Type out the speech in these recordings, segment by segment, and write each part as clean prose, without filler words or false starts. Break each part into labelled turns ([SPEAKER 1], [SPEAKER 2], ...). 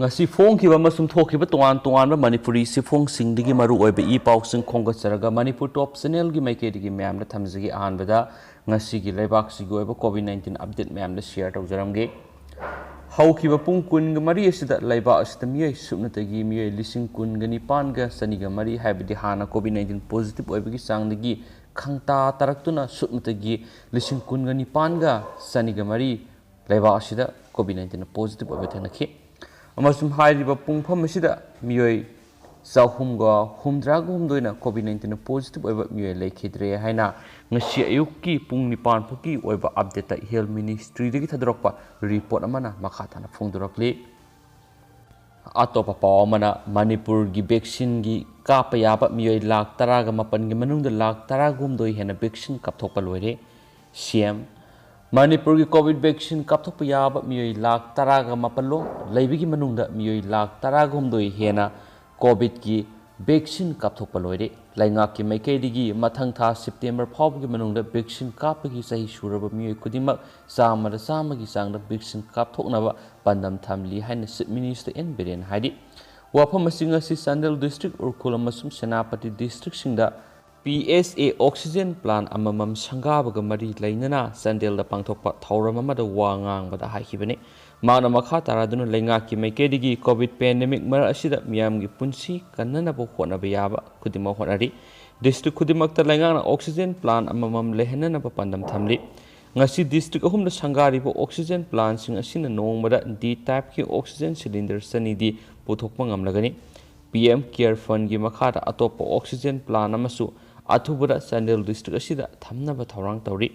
[SPEAKER 1] ngasi phong ki ba sum thok ki ba tuan tuan ba manipuri si phong sing digi maru oi ba I pau sing khong ga charaga manipur top channel gi mai ke digi ma'am na thamjigi ahan bada ngasi gi leibak si go ba covid 19 update ma'am na share taw jaram ge hau ki ba pung kun ga mari asida leiba asida mi ai subna tagi mi ai lising kun ga ni pan ga sani ga mari hai bidi hana covid 19 positive oi ba gi sang digi khangta taraktuna subna tagi lising kun ga ni pan ga sani ga mari leiba asida covid 19 positive oi ba thana khi amasum hairiba pungpham asida miyoi chahumga humdraga humdoina covid 19 positive oiba miyoi lekhidre haina ngasi ayukki pung nipan phuki oiba update ta health ministry dagi thadrokpa report amana makha thana phungdurakli atopa paw amana manipur gi vaccine gi kapa yaba miyoi lakh 10 ga mapan gi manungda lakh 10 gumdoi hena vaccine kapthokpa loire cm Manipur की covid vaccine कापथोप याब मियोई lakh 10 ga mapalo leibigi manungda मियोई lakh 10 gumdoi hena covid की vaccine कापथोप लोire lainga ki maikaidigi mathang tha September phawgi manungda vaccine कापगी sahi suraba मियोई kudimak samara samagi sangda vaccine कापथoknaba pandam thamli haina Chief Minister N Biren haidi wafam asinga si Sandel district urkhul amasum Senapati district singda PSA oxygen plant amamam sangabaga mari lainana Sandel da pangthokpa thauram amada wangang bada haikibani mana makha taraduna lainga ki maikedigi covid pandemic mar asida miyam gi punsi kannana bo khona bayaba khudima honari district khudimakta lainga na oxygen plant amamam lehenana ba pandam thamli ngasi district ahumda sangari bo oxygen plant sing asina nongmada D type ki oxygen cylinder sani di puthokpa ngamlagani PM care fund gi makha atopa oxygen plant amasu Athubura Sandel district asida thamnaba thorang tawri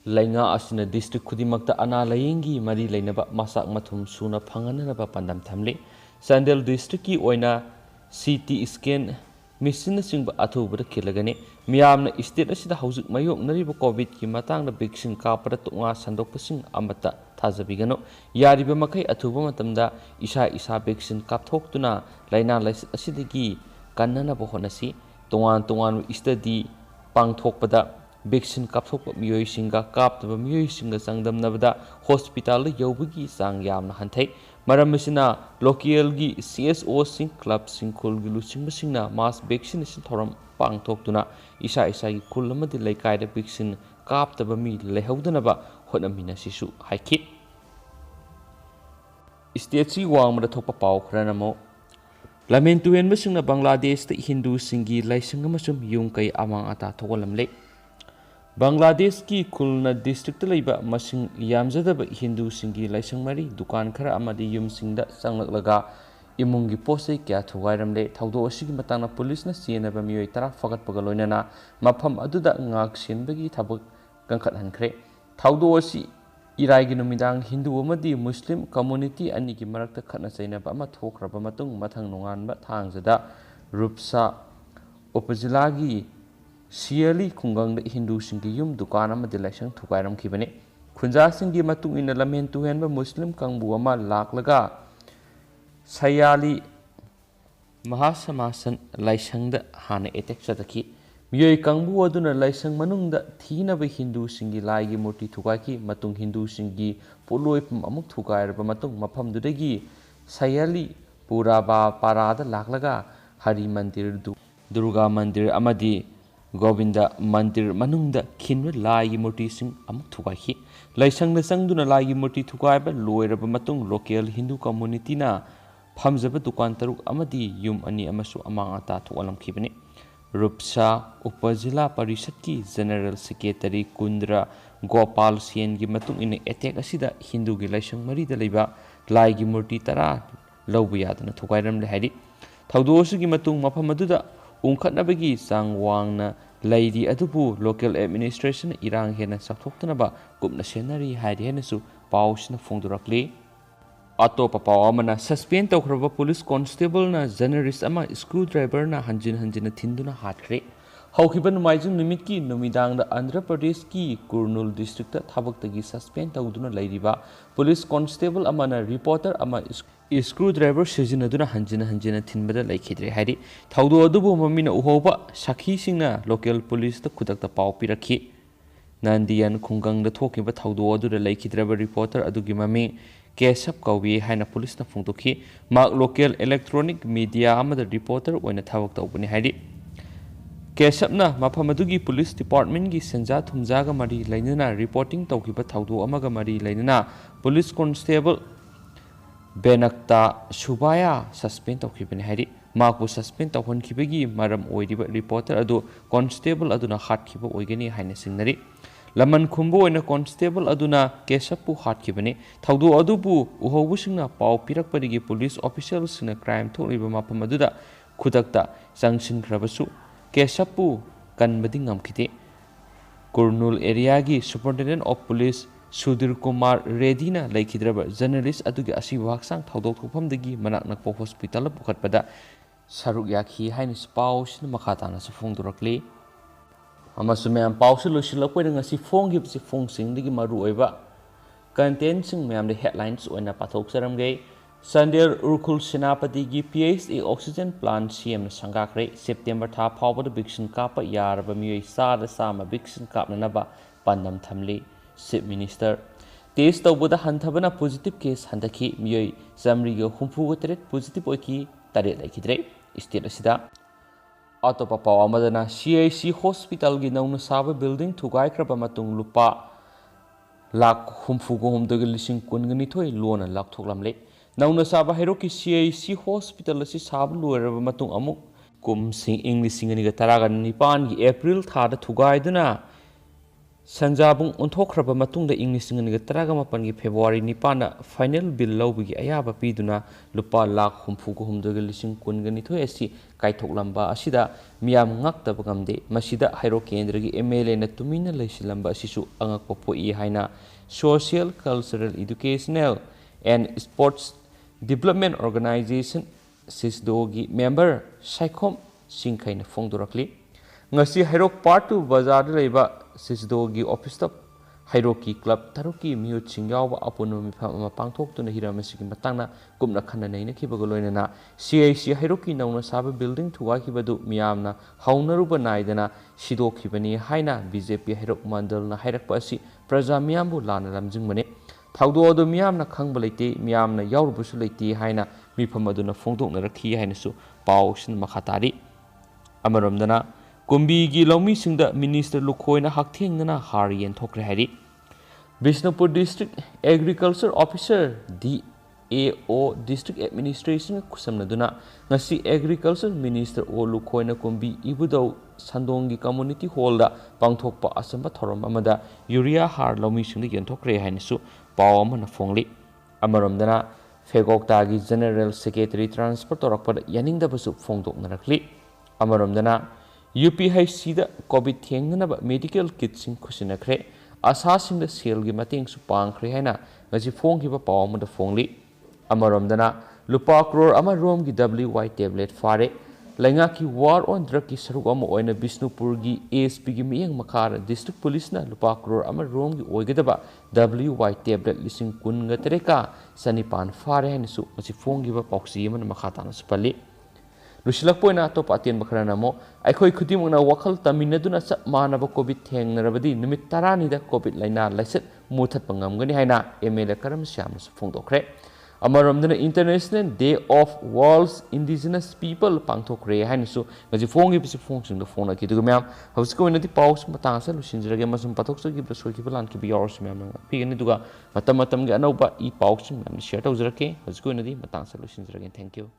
[SPEAKER 1] lainga asina district khudimakta ana layingi mari lainaba masak mathum suna phanganaba pandam thamli Sandel district ki oina CT scan machine singba athubura khilagani miyamna state asida haujuk mayok nariba covid ki matangda vaccine kapara tunga sandokpasing amata thajabigano yariba makai athuba matamda isa vaccine kapthoktuna laina asidagi kannana bohonasi Tongan study pangthokpada vaccine kapthokpa miyoi singa kaptaba miyoi singa sangdamnabada hospital yobagi sang yamna hanthai maram asina local gi CSO sing club sing khul gi lusing singna mass vaccination thoram pangthoktuna isa gi khul amadi laikai da vaccine kaptaba mi lehaudana ba honamina sisu haikit state si wangmada thokpa paw khranamo Lamen tuhen basingna Bangladesh ta Hindu singi laising amasum yung kay amang ata thokolamle Bangladesh ki Khulna district ta leiba masing yamjadaba Hindu singi laising mari dukan khara amadi yum singda sanglaklaga imungi posai kya thugairamle thaudo asigi matangna police na sienaba miyoi tara fagatpaga loinana mafam aduda ngak sienbagi thabak kangkhat hankhre thaudo asi Irai gi numidang Hindu amadi Muslim community ani gi marakta khatna chainaba ama thokraba matung mathang nongan ba thangjada rupsa opajila gi siali khungang da Hindu singi yum dukan amadi laisang thukairam khibane khunja singi matung ina lamen tuhen ba Muslim kangbu ama laklaga sayali mahasamasan laisangda hana attack sadaki Miyoi kangbu aduna laisang manungda thinaba Hindu singi laigi murti thukaki matung Hindu singi poloipum amuk thukairaba matung maphamdudagi sayali puraba parada laklaga Hari Mandir Durga Mandir amadi Govinda Mandir manungda khinwa laigi murti sing amuk thukaki laisangna sangduna laigi murti thukaiba loiraba matung local Hindu community na phamjaba dukan taruk amadi yum ani amasu amang ata thualam khibani Rupsa Upazila Parishad ki General Secretary Kundra Gopal Sen gi matung ina attack asida Hindu gi laisang mari da leiba lai gi murti tara lawbu yadana thukairam le haidi thaudosu gi matung mafam aduda ungkhatnabagi sang wangna laidi adubu local administration irang hena sakthoktanaba kupna senari haidi henasu pausna phongdurakli Atopa pawamana suspend Toukhraba police constable na journalist ama screwdriver na hanjin2 Thinduna Hatkhare haukiba numaijung nimit ki numidang da Andhra Pradesh ki Kurnool district ta thabak tagi suspend tawduna lairiba police constable ama na reporter ama screwdriver sijinaduna hanjin2 thinbada laikhidre hairi thaudo adubu mamina uhoba sakhi singna local police ta khudak ta paw pirakhi Nandiyan khungang da thokiba thaudo adu da laikhidraba reporter adugi mami केसप कौबी हाइना police ना फोंदोखी माक local electronic media अमदा reporter ओइना थावक तौबनी हाइदि केसपना मफम अदुगी पुलिस डिपार्टमेंट की सेंजा थुमजागा मरी लैनना रिपोर्टिंग तौखिबा थौदो अमगा मरी लैनना पुलिस कांस्टेबल बेनक्ता सुबाया सस्पेंड तौखिबनी हाइदि माकु सस्पेंड तौहनखिबगी मरम ओइदिबा रिपोर्टर अदु कांस्टेबल अदुना हाटखिबा ओइगनी हाइना सिंगनरी लमन खुंबो ओइना कांस्टेबल अदुना केसपु हाटखिबनी थौदो अदुबु उहौबुसिंगना पाउ पिरकपदिगी पुलिस ऑफिशियल्सना क्राइम थोलिबा मफम अदुदा खुदक्ता संगसिनख्रबसु केसपु कनबदी ngamkhite कुरनूल एरिया की superintendent of police Sudhir Kumar Reddy ना लेखिद्रब जर्नलिस्ट अदुगी असिब हक्सांग थौदोक थोफमदगी मनाक नकपो हॉस्पिटल पुखतपदा सरुक याखी हाइनि पाउसिन मखाताना फोंदोरक्ली अमसु मैम पाउसु लोसिलकपैदा ngasi फोंगिबसि फोंसिंगदगी मरु ओइबा कंटेंटसिंग मैम द हेडलाइंस ओइना पाथोकसरमगे संदेर उर्खुल सेनापति की PHA ऑक्सीजन प्लांट CM संगाख्रे सेप्टेम्बर था फाउबद वैक्सीन काप यारब मियोय सादा सामा वैक्सीन कापननबा पांदम थमली चीफ मिनिस्टर टेस्ट तौबदा हंथबना पॉजिटिव केस हंदखी मियोय समरीग हुंफुग तरेट पॉजिटिव ओइकी तरे लेखिद्रे स्टेट असिदा अतोपा पाव अमदना CIC हॉस्पिटल की नौना साबा बिल्डिंग थुगाइख्रबा मतुंग लुपा लाख हुंफुग हुमदग लिसिंग कुनगनिथोय लोना लाखथोकलमले नौना साबा हेरो की CIC हॉस्पिटल असी साब लोरब मतुंग अमुक कुमसिंग इंग्लिसिंग अनिगा तरागा निपान की अप्रैल थादा थुगाइदुना संजाबुंग ओंथोखरब मतुंग द इंग्लिसिंग अनिगा तरागा मपन की फेब्रुआरी निपाना फाइनल बिल लौबगी अयाबा पीदुना लुपा लाख हुमफुग हुमदग लिसिंग कुनगनिथोय असी काइथोकलंबा असिदा मियाम ngaktab ngamde masida hairo kendra की MLA na tumina leisilamba asisu angakpo poi haina social cultural educational and sports development organization SISDO की member Saikhom Singkhaina Fongdorakli ngasi hairok part 2 bazar leiba SISDO की office top Hairoki club taruki miut singyawa apono mifama pangthok tuna hiramasi ki matangna kumna khana naina khibago loinana CIC Hairoki nauna saba building thuwa khibadu miyamna haunaruba naidana sido khibani haina BJP Hairok mandal na hairakpa asi praja miyambu lana lamjingmane thaudo odo miyamna khangba leite miyamna yaurubusu leite haina mifam aduna phongdokna rakhi haina su pawsin makhatari amaromdana Kunbi की लौमी Singh minister लुखोयना हकथेंगना हारियन थोकरे हारी Bishnupur district agriculture officer DAO district administration खुसमनदुना ngasi agriculture minister ओ लुखोयना कुंबी इबुदौ संदोंगी कम्युनिटी हॉल दा पांगथोकपा असंबा थोरम अमदा यूरिया हार लौमी सिंह यनथोकरे हाइनसु पाव अमना फोंगली अमरमदना फेगोक्तागी जनरल सेक्रेटरी ट्रांसपोर्ट तोरकपद यानिंगदबसु फोंगदोकनरखली अमरमदना UPHC दा कोविड थेंगनबा मेडिकल किट्सिंग खुसिनखरे आसासिंग दा सेल की मतेंग सु पांगखरे हैना ngasi फोंगिबा पाव अमदा फोंगली अमरमदना लुपा करोड़ अमा रोम की WY टेबलेट फारे लैंगा की वार ऑन ड्रग की सरुक अमा ओइना बिष्णुपुर की ASP की मियंग मखार डिस्ट्रिक्ट पुलिस ना लुपा करोड़ अमा रोम की ओइगदबा WY टेबलेट लिसिंग कुनगा तरेका सनिपान फारे हैनसु ngasi फोंगिबा पॉक्सी यमन मखाताना सुपल्ली लुसिलकपोइना तो पातेन बखराना मो अखोई खुदिमुना वखल तमिनदुना सब मानब कोविड थेंगनरबदी निमित 10 दा कोविड लाइना लाइसेट मुथत पंगमगनी हाइना MLA करम श्याम फोंदोखरे अमरमदना international day of world's indigenous people पांगथोखरे हाइनसु गजि फोंगी बिसि फोंसिंग दो फोन की दुग मैम हौसको इनदी पाउस मतांगसा लुसिंजरगे मसुम पथोक्सो की बसोकी बलान की बियर्स मैम फिगनि दुगा मतम मतम गे अनौबा ई पाउस मैम शेयर तौजरके हौसको इनदी मतांगसा लुसिंजरगे थैंक यू